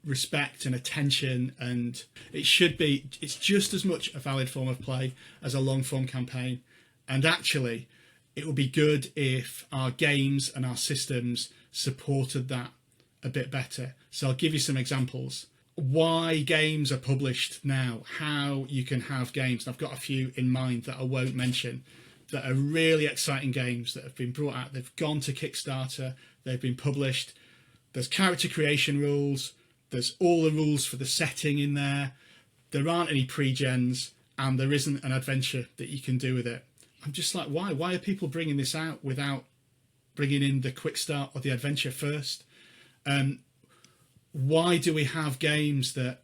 Speaker 1: respect and attention, and it's just as much a valid form of play as a long form campaign. And actually it would be good if our games and our systems supported that a bit better. So I'll give you some examples. Why games are published now, how you can have games. I've got a few in mind that I won't mention that are really exciting games that have been brought out. They've gone to Kickstarter, they've been published. There's character creation rules, there's all the rules for the setting in there. There aren't any pre-gens and there isn't an adventure that you can do with it. I'm just like, why? Why are people bringing this out without bringing in the quick start or the adventure first? Why do we have games that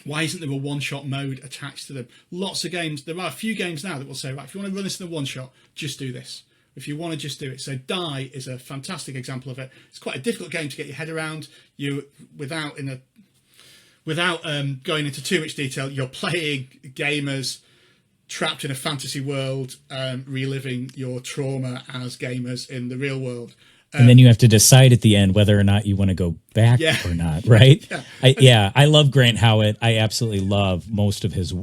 Speaker 1: why isn't there a one-shot mode attached to them? Lots of games, there are a few games now that will say, right, if you want to run this in a one-shot, just do this, if you want to just do it. So Die is a fantastic example of it. It's quite a difficult game to get your head around. Without going into too much detail, you're playing gamers trapped in a fantasy world, reliving your trauma as gamers in the real world.
Speaker 2: And then you have to decide at the end whether or not you want to go back or not, right? I love Grant Howitt. I absolutely love most of his,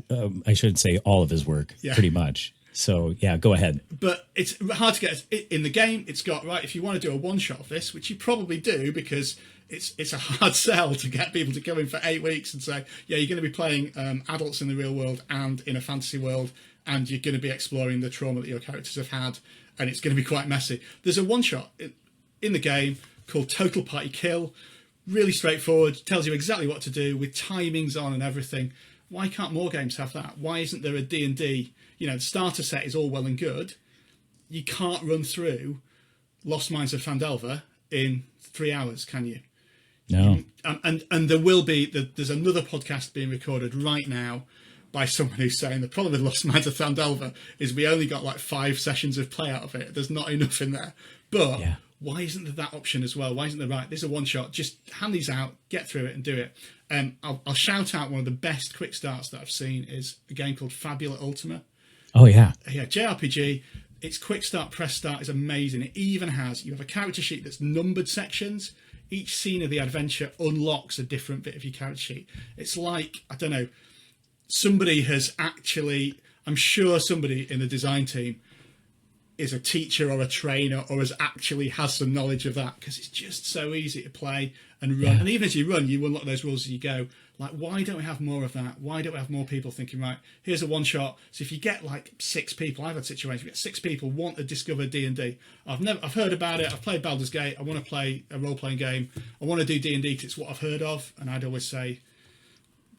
Speaker 2: I shouldn't say all of his work, pretty much. So, yeah, go ahead.
Speaker 1: But it's hard to get in the game. It's got, right, if you want to do a one-shot of this, which you probably do because it's a hard sell to get people to go in for 8 weeks and say, yeah, you're going to be playing adults in the real world and in a fantasy world, and you're going to be exploring the trauma that your characters have had, and it's going to be quite messy. There's a one-shot in the game called Total Party Kill. Really straightforward, tells you exactly what to do with timings on and everything. Why can't more games have that? Why isn't there a D&D? You know, the starter set is all well and good. You can't run through Lost Mines of Phandelver in 3 hours, can you?
Speaker 2: No.
Speaker 1: And there will be, there's another podcast being recorded right now by someone who's saying the problem with Lost Mines of Phandelver is we only got like 5 sessions of play out of it. There's not enough in there. But why isn't there that option as well? Why isn't there, right, this is a one shot, just hand these out, get through it and do it. I'll shout out one of the best quick starts that I've seen is a game called Fabula Ultima.
Speaker 2: Oh, yeah.
Speaker 1: Yeah, JRPG. Its quick start, press start is amazing. It even has, you have a character sheet that's numbered sections. Each scene of the adventure unlocks a different bit of your character sheet. It's like, I don't know, somebody has actually, I'm sure somebody in the design team is a teacher or a trainer or has some knowledge of that, because it's just so easy to play and run. And even as you run, you unlock those rules as you go. Like, why don't we have more of that? Why don't we have more people thinking, right, here's a one shot. So if you get like 6 people, I've had situations where you get 6 people want to discover D&D. I've heard about it. I've played Baldur's Gate. I want to play a role-playing game. I want to do D&D because it's what I've heard of. And I'd always say,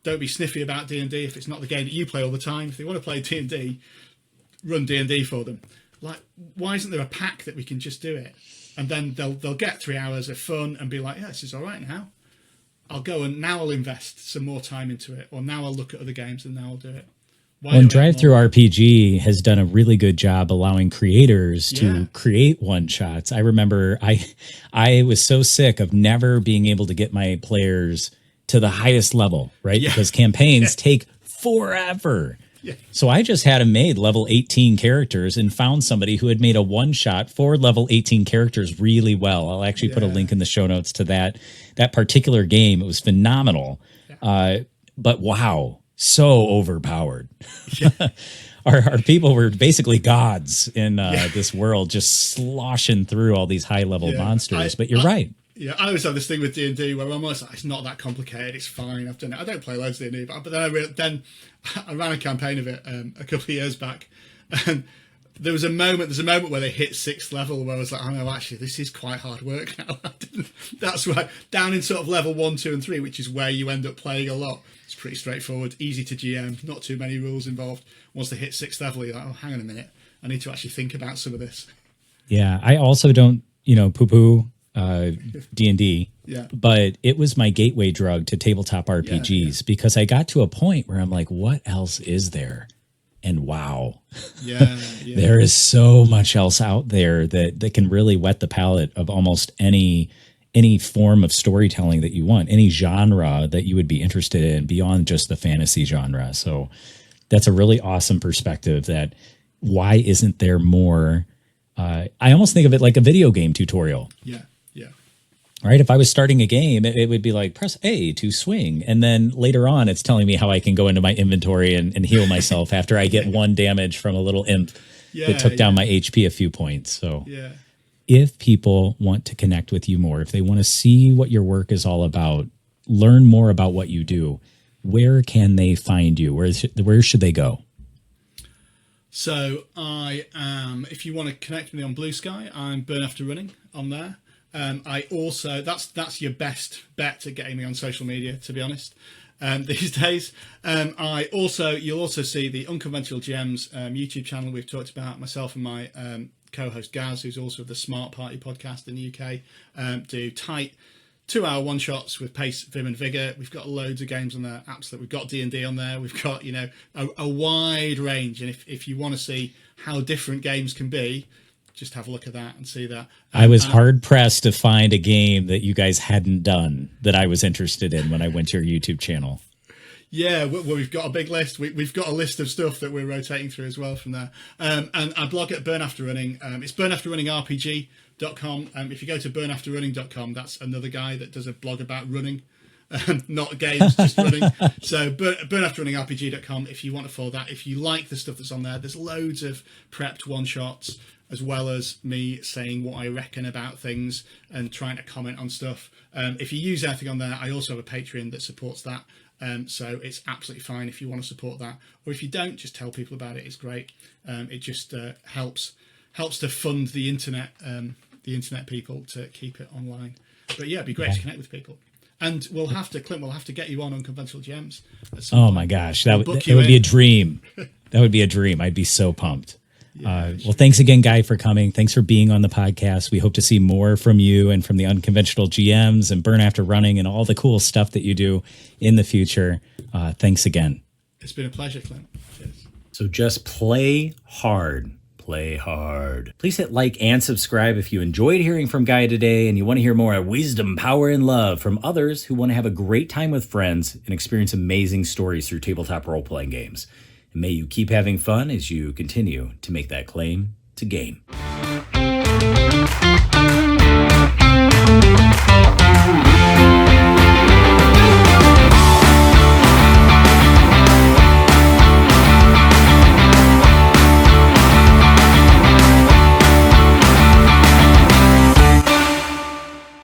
Speaker 1: don't be sniffy about D&D if it's not the game that you play all the time. If they want to play D&D, run D&D for them. Like, why isn't there a pack that we can just do it? And then they'll get 3 hours of fun and be like, yeah, this is all right now. I'll go and now I'll invest some more time into it, or now I'll look at other games and now I'll do it.
Speaker 2: Drive Through RPG has done a really good job allowing creators to create one shots. I remember I was so sick of never being able to get my players to the highest level, right? Yeah. Because campaigns take forever. Yeah. So I just had them made level 18 characters and found somebody who had made a one shot for level 18 characters really well. I'll actually put a link in the show notes to that particular game. It was phenomenal. Yeah. But wow, so overpowered. Yeah. Our people were basically gods in this world, just sloshing through all these high level monsters. But you're right.
Speaker 1: Yeah, I always have this thing with D&D where I'm almost like, it's not that complicated, it's fine, I've done it. I don't play loads of D&D, but then I ran a campaign of it a couple of years back, and there's a moment where they hit 6th level where I was like, oh no, actually, this is quite hard work now. That's right, down in sort of level 1, 2, and 3, which is where you end up playing a lot. It's pretty straightforward, easy to GM, not too many rules involved. Once they hit 6th level, you're like, oh, hang on a minute, I need to actually think about some of this.
Speaker 2: Yeah, I also don't, poo-poo D&D, but it was my gateway drug to tabletop RPGs because I got to a point where I'm like, what else is there? And wow, there is so much else out there that can really whet the palate of almost any form of storytelling that you want, any genre that you would be interested in beyond just the fantasy genre. So that's a really awesome perspective that why isn't there more? I almost think of it like a video game tutorial.
Speaker 1: Yeah.
Speaker 2: Right. If I was starting a game, it would be like press A to swing. And then later on, it's telling me how I can go into my inventory and heal myself after I get 1 damage from a little imp that took down my HP a few points. So if people want to connect with you more, if they want to see what your work is all about, learn more about what you do, where can they find you? Where should they go?
Speaker 1: So I am, if you want to connect with me on Bluesky, I'm Burn After Running on there. I also, that's your best bet at getting me on social media, to be honest, these days. You'll also see the Unconventional GMs YouTube channel we've talked about. Myself and my co-host Gaz, who's also of the Smart Party podcast in the UK, do tight 2-hour one-shots with pace, vim and vigor. We've got loads of games on there. Absolutely. We've got D&D on there. We've got, a wide range. And if you want to see how different games can be, just have a look at that and see that.
Speaker 2: I was hard pressed to find a game that you guys hadn't done that I was interested in when I went to your YouTube channel.
Speaker 1: Yeah, well, we've got a big list. We've got a list of stuff that we're rotating through as well from there. And I blog at Burn After Running. It's burnafterrunningrpg.com. If you go to burnafterrunning.com, that's another guy that does a blog about running, not games, just running. So burnafterrunningrpg.com if you want to follow that. If you like the stuff that's on there, there's loads of prepped one-shots, as well as me saying what I reckon about things and trying to comment on stuff. If you use anything on there, I also have a Patreon that supports that. So it's absolutely fine if you want to support that, or if you don't, just tell people about it. It's great. It just helps to fund the internet people to keep it online. But yeah, it'd be great to connect with people. And Clint, we'll have to get you on Unconventional GMs.
Speaker 2: Oh my gosh, that would be a dream. That would be a dream. I'd be so pumped. Yeah, well, thanks again, Guy, for coming. Thanks for being on the podcast. We hope to see more from you and from the Unconventional GMs and Burn After Running and all the cool stuff that you do in the future. Thanks again.
Speaker 1: It's been a pleasure, Clint. Cheers.
Speaker 3: So just play hard. Play hard. Please hit like and subscribe if you enjoyed hearing from Guy today and you want to hear more wisdom, power, and love from others who want to have a great time with friends and experience amazing stories through tabletop role-playing games. And may you keep having fun as you continue to make that claim to game.